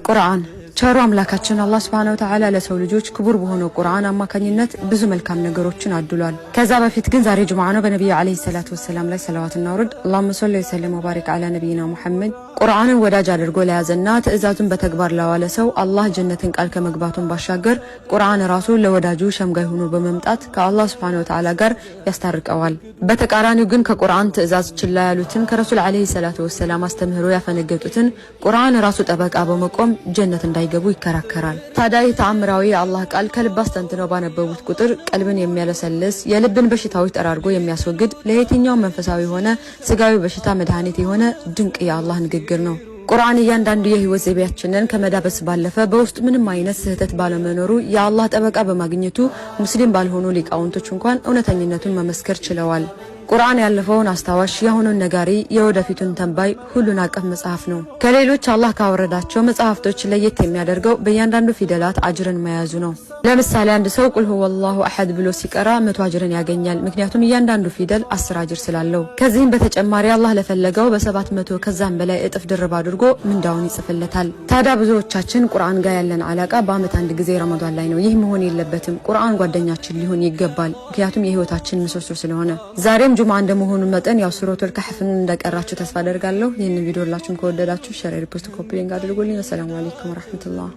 ቁርአን ቸሩ አምላካችን አላህ Subhanahu Wa Ta'ala ለሰው ልጆች ክቡር በሆነው ቁርአን አማካኝነት ብዙ መልካም ነገሮችን አድሏል። ከዛ በፊት ግን ዛሬ ጁምዓ ነው። በነብዩ አለይሂ ሰላቱ ወሰለም ላይ ሰላዋትና ወርድ اللهم صل وسلم وبارك على نبينا محمد ቁርአንን ወዳጅ አድርጎ ለያዘና ትእዛዙን በተግባር ላዋለ ሰው አላህ ጀነትን ቃል ከመግባቱን ባሻገር ቁርአን ራሱ ለወዳጁ ሸምጋይ ሆኖ በመምጣት ከአላህ Subhanahu Wa Ta'ala ጋር ያስታርቀዋል። በተቃራኒው ግን ከቁርአን ትእዛዝ ችላ ያሉትን ከረሱል አለይሂ ሰላቱ ወሰለም አስተምህሮ ያፈነገጡትን ቁርአን ራሱ ጠበቃ በመቆም ጀነት እንዳይገቡ ይከራከራል። ታዲያ ተአምራዊ የአላህ ቃል ከልብ አስተንትነው ባነበቡት ቁጥር ቀልብን የሚያለሰልስ የልብን በሽታዎች ጠራርጎ የሚያስወግድ ለየትኛው መንፈሳዊ ሆነ ስጋዊ በሽታ መድኃኒት የሆነ ድንቅ የአላህ ንግግር ነው። ቁርአን እያንዳንዱ የህይወት ዘይቤያችንን ከመዳበስ ባለፈ በውስጥ ምንም አይነት ስህተት ባለመኖሩ የአላህ ጠበቃ በማግኘቱ ሙስሊም ባልሆኑ ሊቃውንቶች እንኳን እውነተኝነቱን መመስከር ችለዋል። ቁርአን ያለፈውን አስታዋሽ የሆነውን ነጋሪ የወደፊቱን ተንባይ ሁሉን አቀፍ መጽሐፍ ነው። ከሌሎች አላህ ካወረዳቸው መጽሐፍቶች ለየት የሚያደርገው በእያንዳንዱ ፊደላት አጅርን መያዙ ነው። ለምሳሌ አንድ ሰው ቁል ሁወላሁ አሐድ ብሎ ሲቀራ 100 አጅርን ያገኛል። ምክንያቱም እያንዳንዱ ፊደል 10 አጅር ስላለው። ከዚህም በተጨማሪ አላህ ለፈለገው በ700 ከዛም በላይ እጥፍ ድርብ አድርጎ ምንዳውን ይጽፍለታል። ታዲያ ብዙዎቻችን ቁርአን ጋር ያለን አላቃ በአመት አንድ ጊዜ ረመዳን ላይ ነው። ይህ መሆን የለበትም። ቁርአን ጓደኛችን ሊሆን ይገባል። ምክንያቱም የህይወታችን ምሰሶ ስለሆነ። ዛሬም ጁምዓ እንደመሆኑ መጠን ያው ሱረቱል ከህፍን እንደቀራችሁ ተስፋ አደርጋለሁ። ይህንን ቪዲዮ ሁላችሁም ከወደዳችሁ ሼር፣ ሪፖስት፣ ኮፒ ሊንክ አድርጉልኝ። ሰላም አለይኩም ወራህመቱላህ።